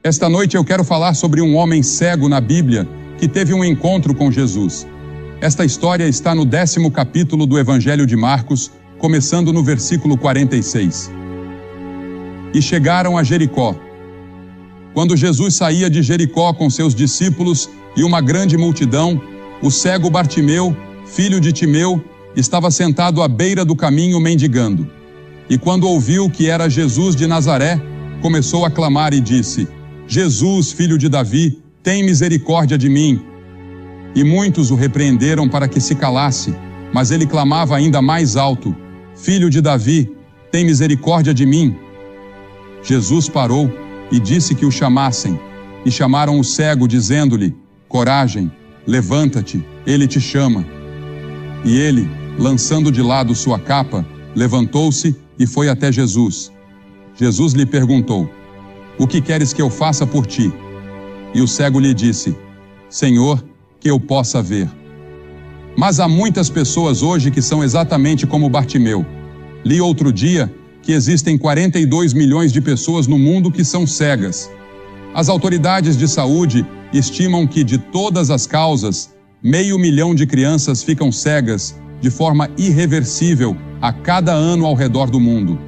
Esta noite eu quero falar sobre um homem cego na Bíblia que teve um encontro com Jesus. Esta história está no 10º capítulo do Evangelho de Marcos, começando no versículo 46. E chegaram a Jericó. Quando Jesus saía de Jericó com seus discípulos e uma grande multidão, o cego Bartimeu, filho de Timeu, estava sentado à beira do caminho mendigando. E quando ouviu que era Jesus de Nazaré, começou a clamar e disse: Jesus, filho de Davi, tem misericórdia de mim. E muitos o repreenderam para que se calasse, mas ele clamava ainda mais alto: Filho de Davi, tem misericórdia de mim. Jesus parou e disse que o chamassem, e chamaram o cego, dizendo-lhe: Coragem, levanta-te, ele te chama. E ele, lançando de lado sua capa, levantou-se e foi até Jesus. Jesus lhe perguntou: O que queres que eu faça por ti? E o cego lhe disse: Senhor, que eu possa ver. Mas há muitas pessoas hoje que são exatamente como Bartimeu. Li outro dia que existem 42 milhões de pessoas no mundo que são cegas. As autoridades de saúde estimam que, de todas as causas, 500 mil de crianças ficam cegas de forma irreversível a cada ano ao redor do mundo.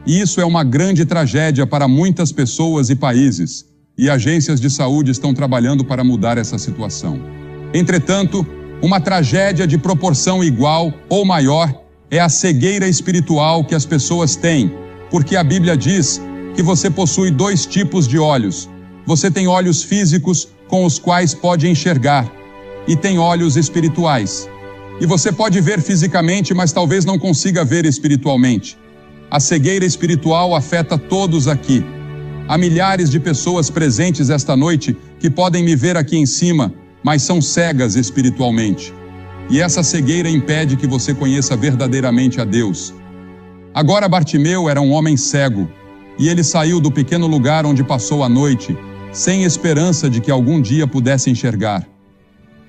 E isso é uma grande tragédia para muitas pessoas e países, e agências de saúde estão trabalhando para mudar essa situação. Entretanto, uma tragédia de proporção igual ou maior é a cegueira espiritual que as pessoas têm, porque a Bíblia diz que você possui 2 tipos de olhos. Você tem olhos físicos com os quais pode enxergar, e tem olhos espirituais. E você pode ver fisicamente, mas talvez não consiga ver espiritualmente. A cegueira espiritual afeta todos aqui. Há milhares de pessoas presentes esta noite que podem me ver aqui em cima, mas são cegas espiritualmente. E essa cegueira impede que você conheça verdadeiramente a Deus. Agora Bartimeu era um homem cego, e ele saiu do pequeno lugar onde passou a noite, sem esperança de que algum dia pudesse enxergar.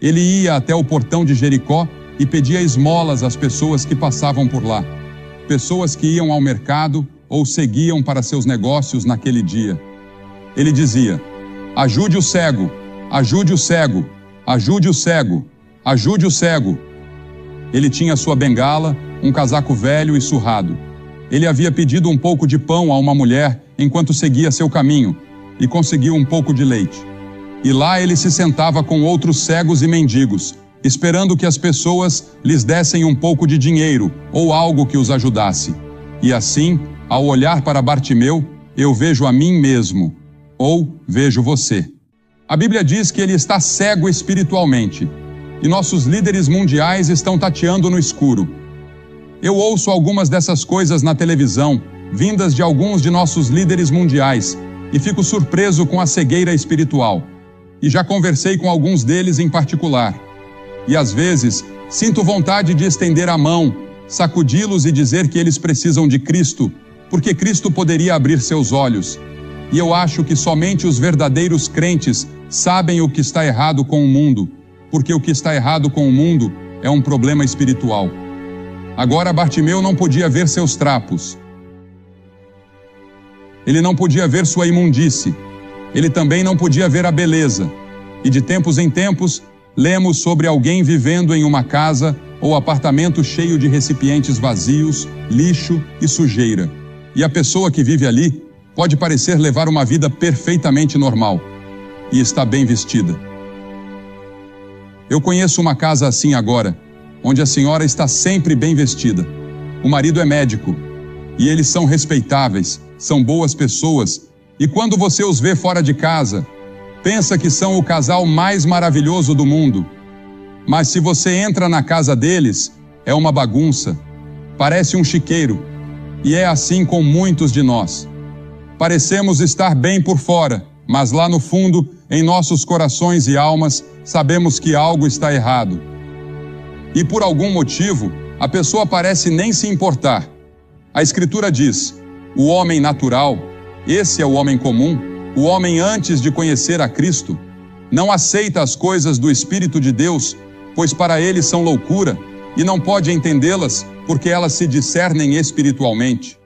Ele ia até o portão de Jericó e pedia esmolas às pessoas que passavam por lá. Pessoas que iam ao mercado ou seguiam para seus negócios naquele dia. Ele dizia: ajude o cego, ajude o cego, ajude o cego, ajude o cego. Ele tinha sua bengala, um casaco velho e surrado. Ele havia pedido um pouco de pão a uma mulher enquanto seguia seu caminho e conseguiu um pouco de leite. E lá ele se sentava com outros cegos e mendigos, esperando que as pessoas lhes dessem um pouco de dinheiro ou algo que os ajudasse. E assim, ao olhar para Bartimeu, eu vejo a mim mesmo, ou vejo você. A Bíblia diz que ele está cego espiritualmente, e nossos líderes mundiais estão tateando no escuro. Eu ouço algumas dessas coisas na televisão, vindas de alguns de nossos líderes mundiais, e fico surpreso com a cegueira espiritual. E já conversei com alguns deles em particular. E às vezes, sinto vontade de estender a mão, sacudi-los e dizer que eles precisam de Cristo, porque Cristo poderia abrir seus olhos. E eu acho que somente os verdadeiros crentes sabem o que está errado com o mundo, porque o que está errado com o mundo é um problema espiritual. Agora Bartimeu não podia ver seus trapos. Ele não podia ver sua imundície. Ele também não podia ver a beleza. E de tempos em tempos, lemos sobre alguém vivendo em uma casa ou apartamento cheio de recipientes vazios, lixo e sujeira. E a pessoa que vive ali pode parecer levar uma vida perfeitamente normal e está bem vestida. Eu conheço uma casa assim agora, onde a senhora está sempre bem vestida. O marido é médico e eles são respeitáveis, são boas pessoas, e quando você os vê fora de casa, pensa que são o casal mais maravilhoso do mundo. Mas se você entra na casa deles, é uma bagunça, parece um chiqueiro, e é assim com muitos de nós. Parecemos estar bem por fora, mas lá no fundo, em nossos corações e almas, sabemos que algo está errado. E por algum motivo, a pessoa parece nem se importar. A Escritura diz: o homem natural, esse é o homem comum, o homem antes de conhecer a Cristo, não aceita as coisas do Espírito de Deus, pois para ele são loucura, e não pode entendê-las, porque elas se discernem espiritualmente.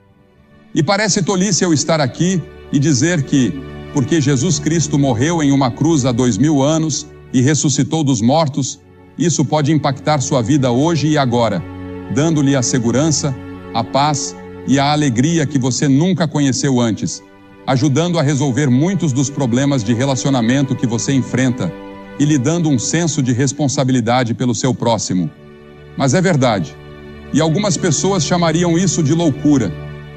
E parece tolice eu estar aqui e dizer que, porque Jesus Cristo morreu em uma cruz há 2000 anos e ressuscitou dos mortos, isso pode impactar sua vida hoje e agora, dando-lhe a segurança, a paz e a alegria que você nunca conheceu antes, ajudando a resolver muitos dos problemas de relacionamento que você enfrenta e lhe dando um senso de responsabilidade pelo seu próximo. Mas é verdade, e algumas pessoas chamariam isso de loucura.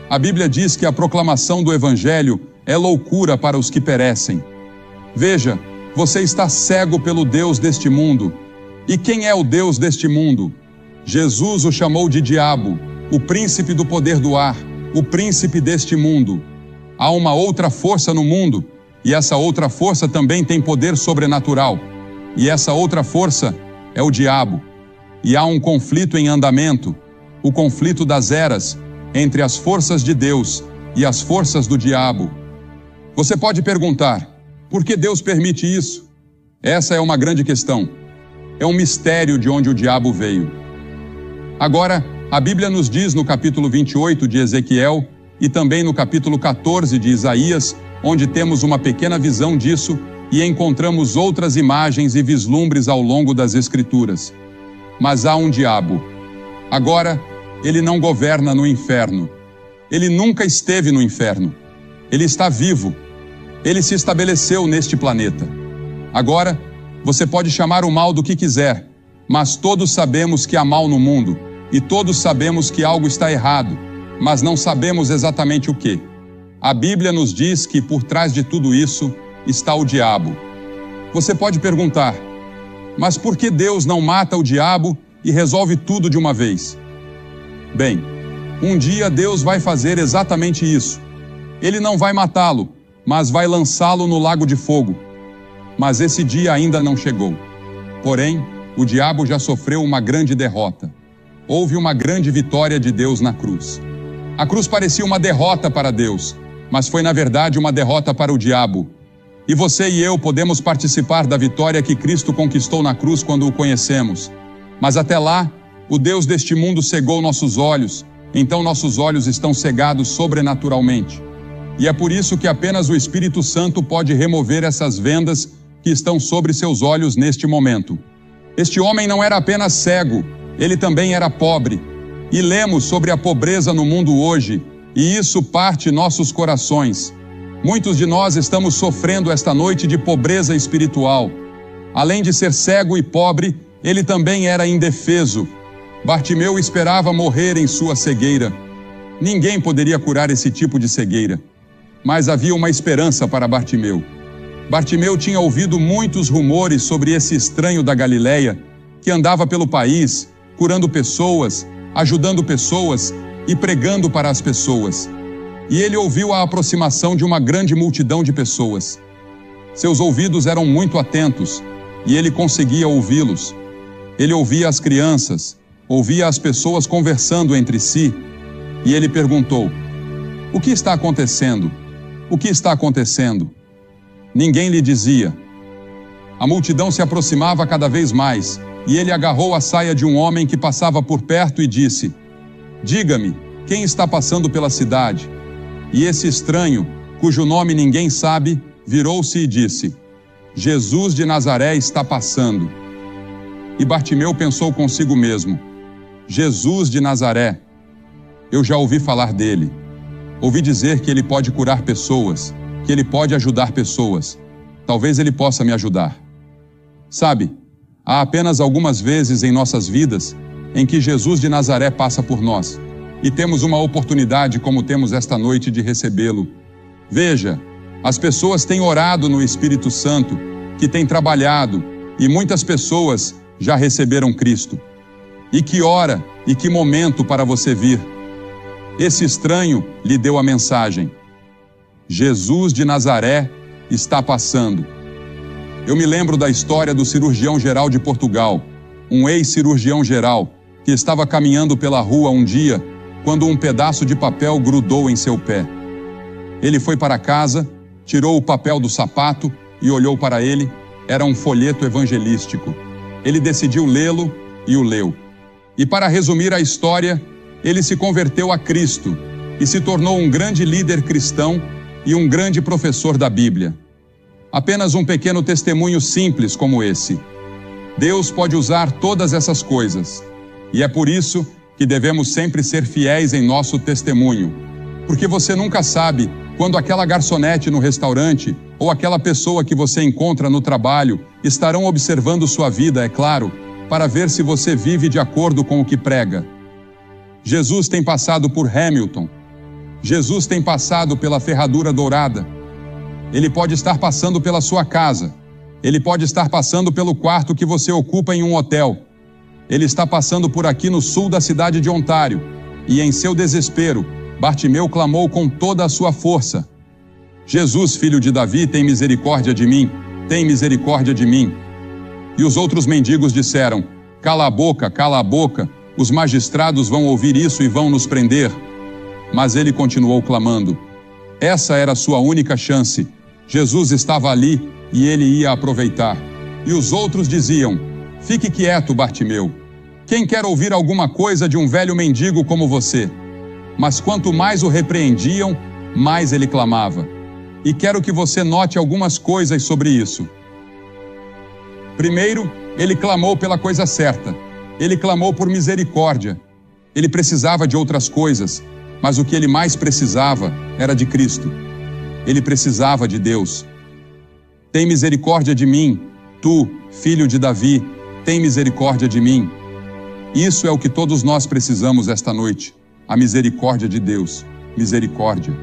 A Bíblia diz que a proclamação do Evangelho é loucura para os que perecem. Veja, você está cego pelo Deus deste mundo. E quem é o Deus deste mundo? Jesus o chamou de diabo, o príncipe do poder do ar, o príncipe deste mundo. Há uma outra força no mundo, e essa outra força também tem poder sobrenatural. E essa outra força é o diabo. E há um conflito em andamento, o conflito das eras, entre as forças de Deus e as forças do diabo. Você pode perguntar, por que Deus permite isso? Essa é uma grande questão. É um mistério de onde o diabo veio. Agora, a Bíblia nos diz no capítulo 28 de Ezequiel e também no capítulo 14 de Isaías, onde temos uma pequena visão disso e encontramos outras imagens e vislumbres ao longo das Escrituras. Mas há um diabo. Agora, ele não governa no inferno. Ele nunca esteve no inferno. Ele está vivo. Ele se estabeleceu neste planeta. Agora, você pode chamar o mal do que quiser, mas todos sabemos que há mal no mundo, e todos sabemos que algo está errado, mas não sabemos exatamente o que. A Bíblia nos diz que por trás de tudo isso está o diabo. Você pode perguntar, mas por que Deus não mata o diabo e resolve tudo de uma vez? Bem, um dia Deus vai fazer exatamente isso. Ele não vai matá-lo, mas vai lançá-lo no lago de fogo. Mas esse dia ainda não chegou. Porém, o diabo já sofreu uma grande derrota. Houve uma grande vitória de Deus na cruz. A cruz parecia uma derrota para Deus, mas foi na verdade uma derrota para o diabo. E você e eu podemos participar da vitória que Cristo conquistou na cruz quando o conhecemos. Mas até lá, o Deus deste mundo cegou nossos olhos, então nossos olhos estão cegados sobrenaturalmente. E é por isso que apenas o Espírito Santo pode remover essas vendas que estão sobre seus olhos neste momento. Este homem não era apenas cego, ele também era pobre. E lemos sobre a pobreza no mundo hoje, e isso parte nossos corações. Muitos de nós estamos sofrendo esta noite de pobreza espiritual. Além de ser cego e pobre, ele também era indefeso. Bartimeu esperava morrer em sua cegueira. Ninguém poderia curar esse tipo de cegueira. Mas havia uma esperança para Bartimeu. Bartimeu tinha ouvido muitos rumores sobre esse estranho da Galileia, que andava pelo país, curando pessoas, ajudando pessoas e pregando para as pessoas. E ele ouviu a aproximação de uma grande multidão de pessoas. Seus ouvidos eram muito atentos, e ele conseguia ouvi-los. Ele ouvia as crianças, ouvia as pessoas conversando entre si, e ele perguntou, o que está acontecendo? O que está acontecendo? Ninguém lhe dizia. A multidão se aproximava cada vez mais, e ele agarrou a saia de um homem que passava por perto e disse, diga-me, quem está passando pela cidade? E esse estranho, cujo nome ninguém sabe, virou-se e disse, Jesus de Nazaré está passando. E Bartimeu pensou consigo mesmo, Jesus de Nazaré, eu já ouvi falar dele. Ouvi dizer que ele pode curar pessoas, que ele pode ajudar pessoas. Talvez ele possa me ajudar. Sabe, há apenas algumas vezes em nossas vidas em que Jesus de Nazaré passa por nós e temos uma oportunidade como temos esta noite de recebê-lo. Veja, as pessoas têm orado no Espírito Santo, que tem trabalhado, e muitas pessoas já receberam Cristo. E que hora e que momento para você vir. Esse estranho lhe deu a mensagem. Jesus de Nazaré está passando. Eu me lembro da história do cirurgião-geral de Portugal, um ex-cirurgião geral, que estava caminhando pela rua um dia, quando um pedaço de papel grudou em seu pé. Ele foi para casa, tirou o papel do sapato e olhou para ele. Era um folheto evangelístico. Ele decidiu lê-lo e o leu. E para resumir a história, ele se converteu a Cristo e se tornou um grande líder cristão e um grande professor da Bíblia. Apenas um pequeno testemunho simples como esse. Deus pode usar todas essas coisas, e é por isso que devemos sempre ser fiéis em nosso testemunho, porque você nunca sabe quando aquela garçonete no restaurante ou aquela pessoa que você encontra no trabalho estarão observando sua vida, é claro, para ver se você vive de acordo com o que prega. Jesus tem passado por Hamilton. Jesus tem passado pela Ferradura Dourada. Ele pode estar passando pela sua casa. Ele pode estar passando pelo quarto que você ocupa em um hotel. Ele está passando por aqui no sul da cidade de Ontário. E em seu desespero, Bartimeu clamou com toda a sua força: Jesus, filho de Davi, tem misericórdia de mim, tem misericórdia de mim. E os outros mendigos disseram: cala a boca, os magistrados vão ouvir isso e vão nos prender. Mas ele continuou clamando. Essa era a sua única chance. Jesus estava ali e ele ia aproveitar. E os outros diziam: fique quieto, Bartimeu. Quem quer ouvir alguma coisa de um velho mendigo como você? Mas quanto mais o repreendiam, mais ele clamava. E quero que você note algumas coisas sobre isso. Primeiro, ele clamou pela coisa certa. Ele clamou por misericórdia. Ele precisava de outras coisas, mas o que ele mais precisava era de Cristo. Ele precisava de Deus. Tem misericórdia de mim, tu, filho de Davi, tem misericórdia de mim. Isso é o que todos nós precisamos esta noite, a misericórdia de Deus. Misericórdia.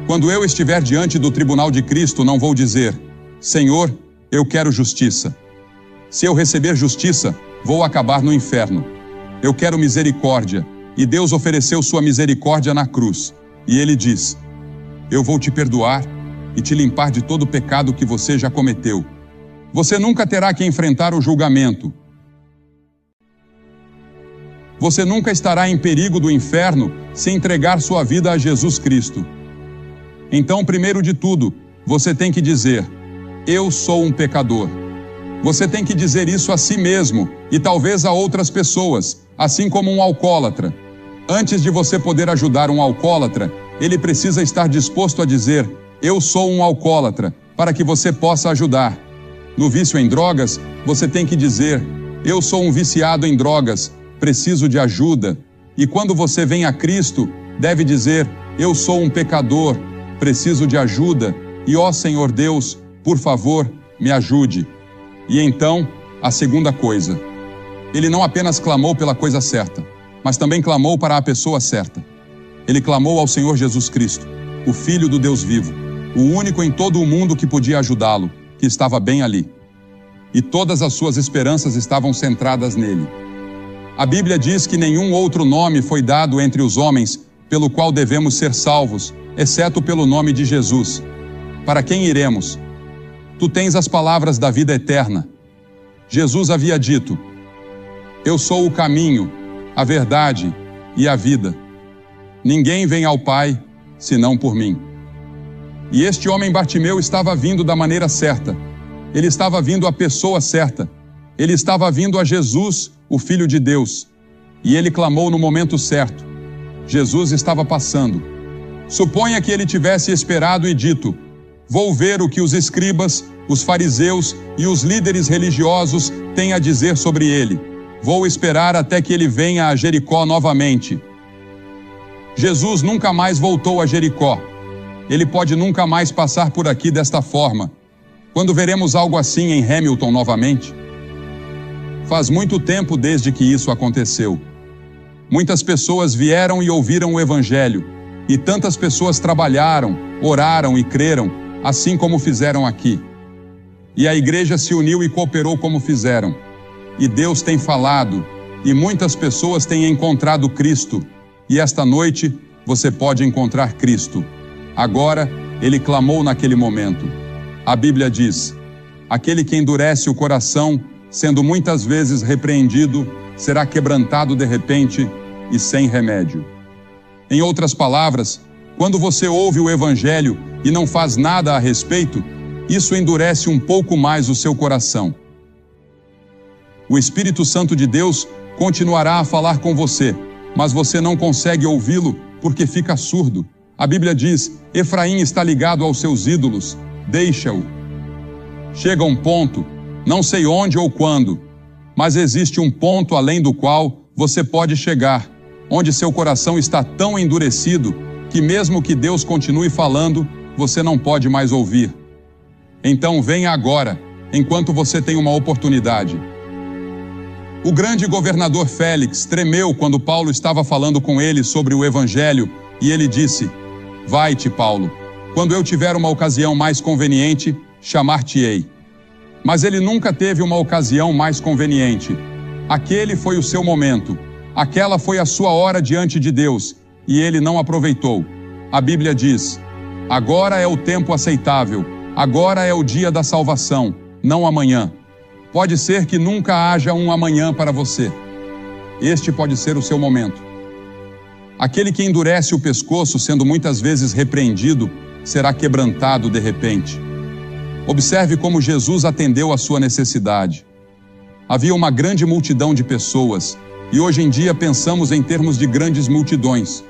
Quando eu estiver diante do tribunal de Cristo, não vou dizer: Senhor, eu quero justiça. Se eu receber justiça, vou acabar no inferno. Eu quero misericórdia. E Deus ofereceu sua misericórdia na cruz. E ele diz: eu vou te perdoar e te limpar de todo o pecado que você já cometeu. Você nunca terá que enfrentar o julgamento. Você nunca estará em perigo do inferno se entregar sua vida a Jesus Cristo. Então, primeiro de tudo, você tem que dizer: eu sou um pecador. Você tem que dizer isso a si mesmo e talvez a outras pessoas, assim como um alcoólatra. Antes de você poder ajudar um alcoólatra, ele precisa estar disposto a dizer: eu sou um alcoólatra, para que você possa ajudar. No vício em drogas, você tem que dizer: eu sou um viciado em drogas, preciso de ajuda. E quando você vem a Cristo, deve dizer: eu sou um pecador, preciso de ajuda, e ó Senhor Deus, por favor, me ajude. E então, a segunda coisa, ele não apenas clamou pela coisa certa, mas também clamou para a pessoa certa. Ele clamou ao Senhor Jesus Cristo, o Filho do Deus vivo, o único em todo o mundo que podia ajudá-lo, que estava bem ali. E todas as suas esperanças estavam centradas nele. A Bíblia diz que nenhum outro nome foi dado entre os homens pelo qual devemos ser salvos, exceto pelo nome de Jesus. Para quem iremos? Tu tens as palavras da vida eterna. Jesus havia dito: eu sou o caminho, a verdade e a vida. Ninguém vem ao Pai, senão por mim. E este homem Bartimeu estava vindo da maneira certa. Ele estava vindo à pessoa certa. Ele estava vindo a Jesus, o Filho de Deus. E ele clamou no momento certo. Jesus estava passando. Suponha que ele tivesse esperado e dito: vou ver o que os escribas, os fariseus e os líderes religiosos têm a dizer sobre ele. Vou esperar até que ele venha a Jericó novamente. Jesus nunca mais voltou a Jericó. Ele pode nunca mais passar por aqui desta forma. Quando veremos algo assim em Hamilton novamente? Faz muito tempo desde que isso aconteceu. Muitas pessoas vieram e ouviram o Evangelho, e tantas pessoas trabalharam, oraram e creram, assim como fizeram aqui. E a igreja se uniu e cooperou como fizeram. E Deus tem falado, e muitas pessoas têm encontrado Cristo. E esta noite você pode encontrar Cristo. Agora, ele clamou naquele momento. A Bíblia diz: aquele que endurece o coração, sendo muitas vezes repreendido, será quebrantado de repente e sem remédio. Em outras palavras, quando você ouve o Evangelho e não faz nada a respeito, isso endurece um pouco mais o seu coração. O Espírito Santo de Deus continuará a falar com você, mas você não consegue ouvi-lo porque fica surdo. A Bíblia diz: Efraim está ligado aos seus ídolos, deixa-o. Chega um ponto, não sei onde ou quando, mas existe um ponto além do qual você pode chegar, onde seu coração está tão endurecido que mesmo que Deus continue falando, você não pode mais ouvir. Então venha agora, enquanto você tem uma oportunidade. O grande governador Félix tremeu quando Paulo estava falando com ele sobre o Evangelho e ele disse: Vai-te, Paulo, quando eu tiver uma ocasião mais conveniente, chamar-te-ei. Mas ele nunca teve uma ocasião mais conveniente. Aquele foi o seu momento, aquela foi a sua hora diante de Deus, e ele não aproveitou. A Bíblia diz: agora é o tempo aceitável, agora é o dia da salvação, não amanhã. Pode ser que nunca haja um amanhã para você. Este pode ser o seu momento. Aquele que endurece o pescoço, sendo muitas vezes repreendido, será quebrantado de repente. Observe como Jesus atendeu à sua necessidade. Havia uma grande multidão de pessoas, e hoje em dia pensamos em termos de grandes multidões.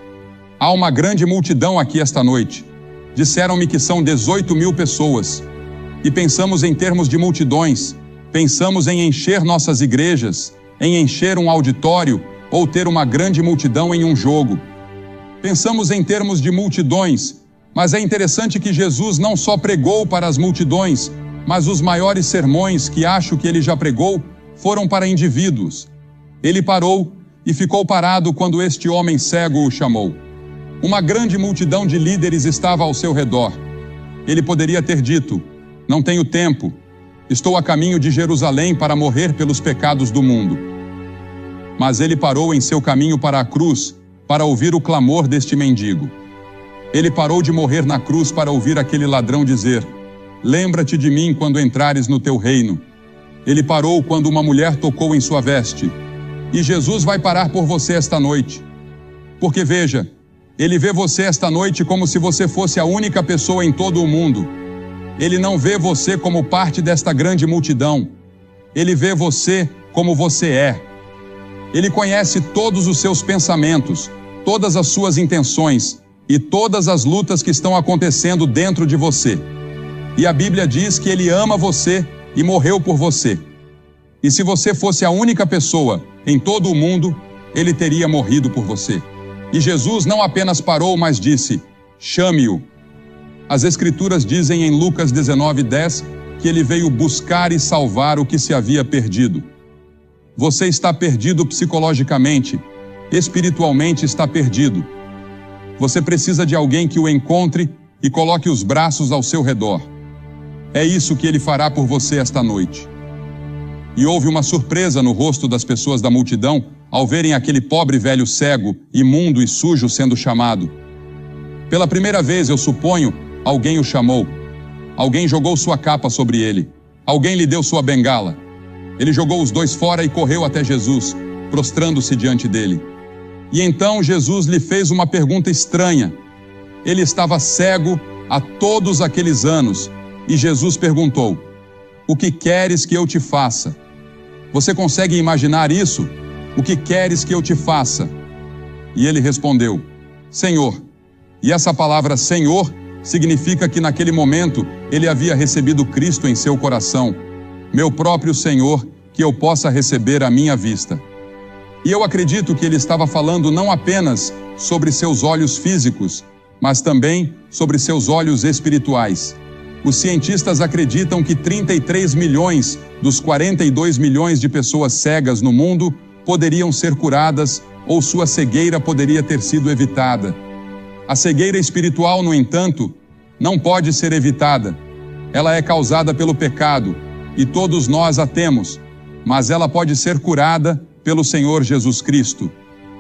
Há uma grande multidão aqui esta noite. Disseram-me que são 18.000 pessoas. E pensamos em termos de multidões, pensamos em encher nossas igrejas, em encher um auditório ou ter uma grande multidão em um jogo. Pensamos em termos de multidões, mas é interessante que Jesus não só pregou para as multidões, mas os maiores sermões que acho que ele já pregou foram para indivíduos. Ele parou e ficou parado quando este homem cego o chamou. Uma grande multidão de líderes estava ao seu redor. Ele poderia ter dito: não tenho tempo, estou a caminho de Jerusalém para morrer pelos pecados do mundo. Mas ele parou em seu caminho para a cruz para ouvir o clamor deste mendigo. Ele parou de morrer na cruz para ouvir aquele ladrão dizer: lembra-te de mim quando entrares no teu reino. Ele parou quando uma mulher tocou em sua veste. E Jesus vai parar por você esta noite. Porque veja, ele vê você esta noite como se você fosse a única pessoa em todo o mundo. Ele não vê você como parte desta grande multidão. Ele vê você como você é. Ele conhece todos os seus pensamentos, todas as suas intenções e todas as lutas que estão acontecendo dentro de você. E a Bíblia diz que ele ama você e morreu por você. E se você fosse a única pessoa em todo o mundo, ele teria morrido por você. E Jesus não apenas parou, mas disse: chame-o. As Escrituras dizem em Lucas 19:10 que ele veio buscar e salvar o que se havia perdido. Você está perdido psicologicamente, espiritualmente está perdido. Você precisa de alguém que o encontre e coloque os braços ao seu redor. É isso que ele fará por você esta noite. E houve uma surpresa no rosto das pessoas da multidão ao verem aquele pobre velho cego, imundo e sujo sendo chamado. Pela primeira vez, eu suponho, alguém o chamou. Alguém jogou sua capa sobre ele. Alguém lhe deu sua bengala. Ele jogou os dois fora e correu até Jesus, prostrando-se diante dele. E então Jesus lhe fez uma pergunta estranha. Ele estava cego há todos aqueles anos, e Jesus perguntou: o que queres que eu te faça? Você consegue imaginar isso? O que queres que eu te faça? E ele respondeu: Senhor. E essa palavra Senhor significa que naquele momento ele havia recebido Cristo em seu coração. Meu próprio Senhor, que eu possa receber à minha vista. E eu acredito que ele estava falando não apenas sobre seus olhos físicos, mas também sobre seus olhos espirituais. Os cientistas acreditam que 33 milhões dos 42 milhões de pessoas cegas no mundo poderiam ser curadas ou sua cegueira poderia ter sido evitada. A cegueira espiritual, no entanto, não pode ser evitada. Ela é causada pelo pecado e todos nós a temos, mas ela pode ser curada pelo Senhor Jesus Cristo.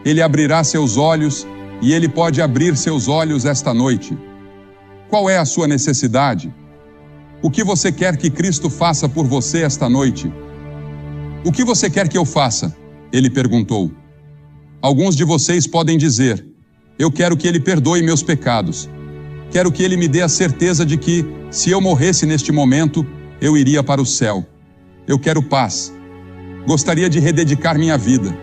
Ele abrirá seus olhos e Ele pode abrir seus olhos esta noite. Qual é a sua necessidade? O que você quer que Cristo faça por você esta noite? O que você quer que eu faça? Ele perguntou. Alguns de vocês podem dizer: eu quero que Ele perdoe meus pecados. Quero que Ele me dê a certeza de que, se eu morresse neste momento, eu iria para o céu. Eu quero paz. Gostaria de rededicar minha vida.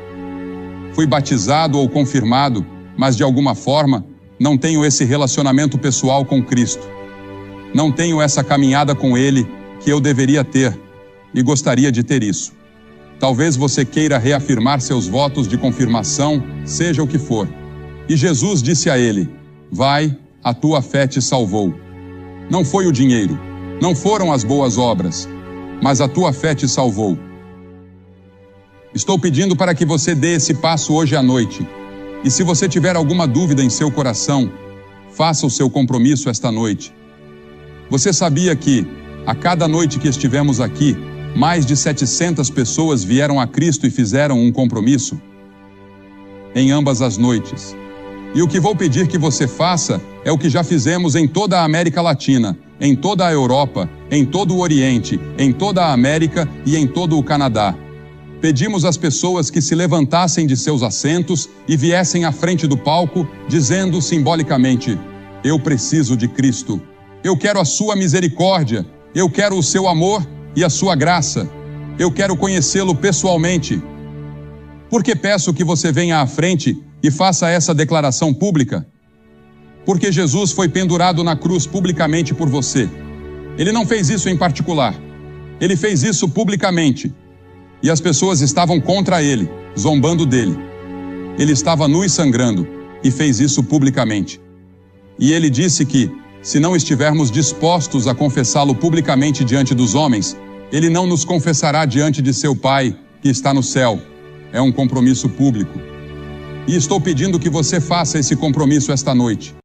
Fui batizado ou confirmado, mas de alguma forma, Não tenho esse relacionamento pessoal com Cristo. Não tenho essa caminhada com Ele que eu deveria ter e gostaria de ter isso. Talvez você queira reafirmar seus votos de confirmação, seja o que for. E Jesus disse a ele: vai, a tua fé te salvou. Não foi o dinheiro, não foram as boas obras, mas a tua fé te salvou. Estou pedindo para que você dê esse passo hoje à noite. E se você tiver alguma dúvida em seu coração, faça o seu compromisso esta noite. Você sabia que, a cada noite que estivemos aqui, mais de 700 pessoas vieram a Cristo e fizeram um compromisso? Em ambas as noites. E o que vou pedir que você faça é o que já fizemos em toda a América Latina, em toda a Europa, em todo o Oriente, em toda a América e em todo o Canadá. Pedimos às pessoas que se levantassem de seus assentos e viessem à frente do palco, dizendo simbolicamente: eu preciso de Cristo. Eu quero a sua misericórdia. Eu quero o seu amor e a sua graça. Eu quero conhecê-lo pessoalmente. Por que peço que você venha à frente e faça essa declaração pública? Porque Jesus foi pendurado na cruz publicamente por você. Ele não fez isso em particular. Ele fez isso publicamente. E as pessoas estavam contra ele, zombando dele. Ele estava nu e sangrando e fez isso publicamente. E ele disse que, se não estivermos dispostos a confessá-lo publicamente diante dos homens, ele não nos confessará diante de seu Pai, que está no céu. É um compromisso público. E estou pedindo que você faça esse compromisso esta noite.